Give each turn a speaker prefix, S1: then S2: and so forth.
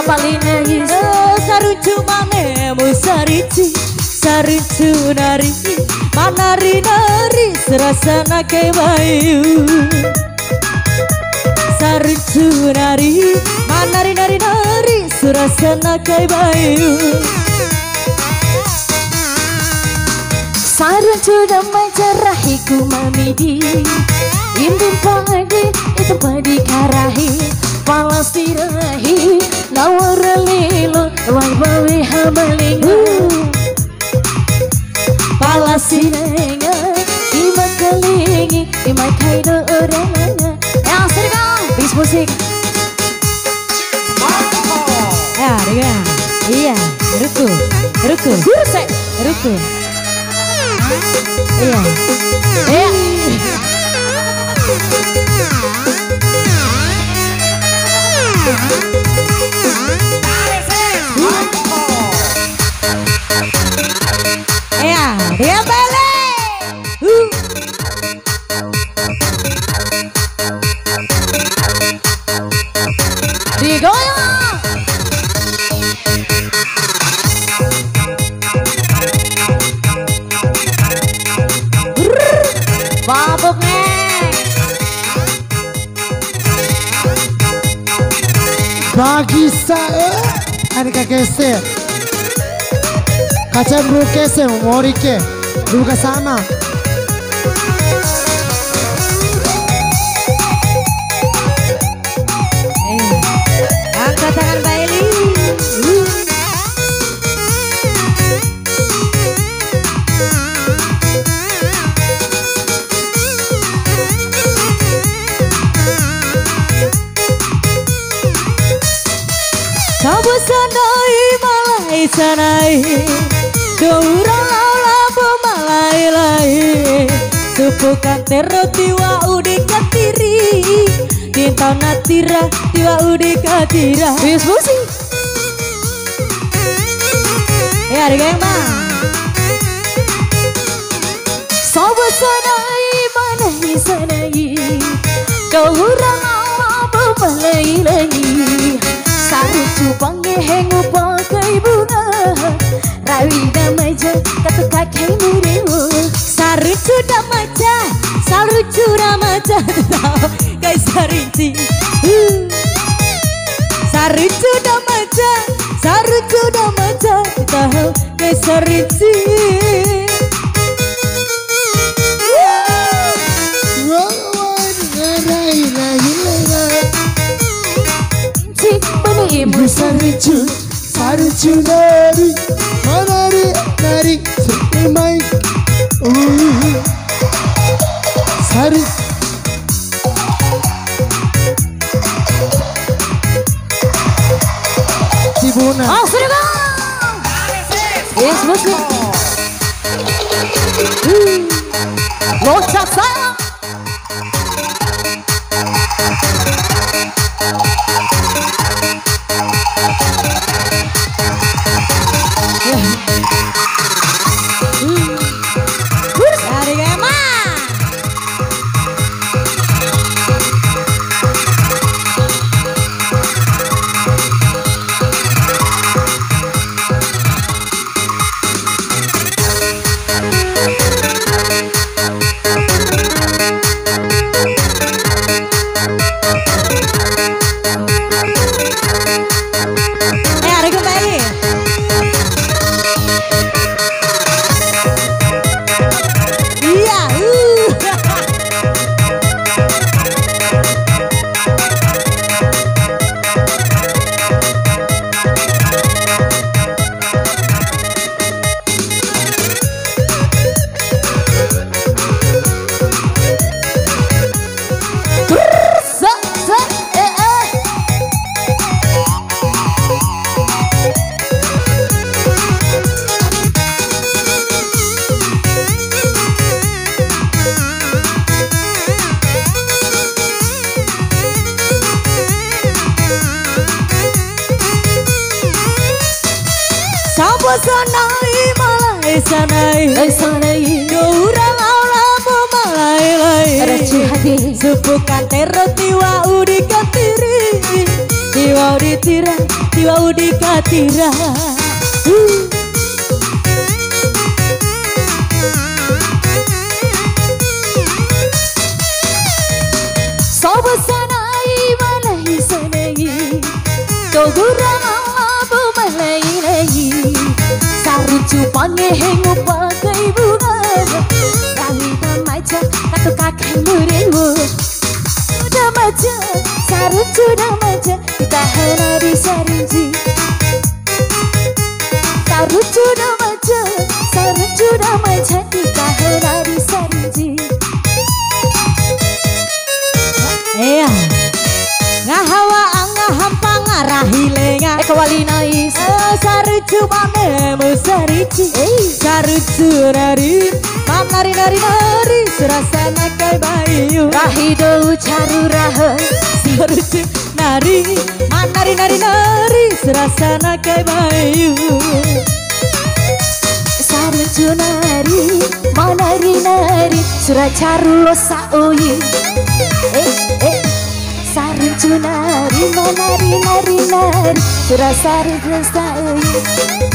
S1: Apalina his
S2: Saruncu manemu sarici Saruncu nari Manari-nari serasana ke bayu Saruncu nari Manari-nari serasana ke bayu
S1: Saruncu damai cerahiku mamidi Indin padi itu padi karahi Palastirahi nawaralilo Wai bawi hamalinga Palastirahi Ima kalingi Ima kaido orangnya Yang sergang bis musik
S2: Ya dengar Iya Ruku Ruku
S1: Gurse
S2: Ruku Iya Iya Iya dia balik digoyang
S1: mabuk nih
S3: bagi saya anika kese kacang bro kese mori ke duka sana
S2: angkat tangan Mbak Eli Sabu sanai malai sanai Keurang labu malai lai Supukan tero tiwa udi katiri Tintau natira tiwa udi katira
S1: bis musik
S2: Ya ada yang bang
S1: Sabu sanai malai sanai Keurang labu malai lai Saruncu panggehengu pakai bunga Rawi damaja kata kakek murewo
S2: Saruncu damaja Saruncu damaja Kai sarinci Saruncu damaja Saruncu damaja Tahu kai sarinci
S3: ibu saruncu saruncu nari manari nari semai sari Cibuna
S1: oh sudah bang bis musik loncat sayang
S2: Ada yang bang ada kembali Iya Sabu sanai malai sanai Keurang labu malai lai
S1: Raci hati
S2: Sepukan tero tiwa udi katiri Tiwa udi tira silau di katira.
S1: Sobo sanai malai sanai Dogura abu malai lai Sarucu pange hengu pakai bunga Rahita maja katu kakai murewo Udah maja sarucu udah maja Kita hari sarinji Sarucu udah maja sarucu udah maja Kita hari sarinji
S2: Iya, ngahawa angaham pangarahile nga.
S1: Kawali nais.
S2: Sarucu mane musarici. Sarucu nari, nari nari nari, serasana kai bayu.
S1: Rahido caru raha.
S2: Sarucu nari, nari nari nari, serasana kai bayu.
S1: Sarucu nari, manari nari, surah caru lo saoyi. Sarucu nari, manari nari nari, surah saru lo saoyi.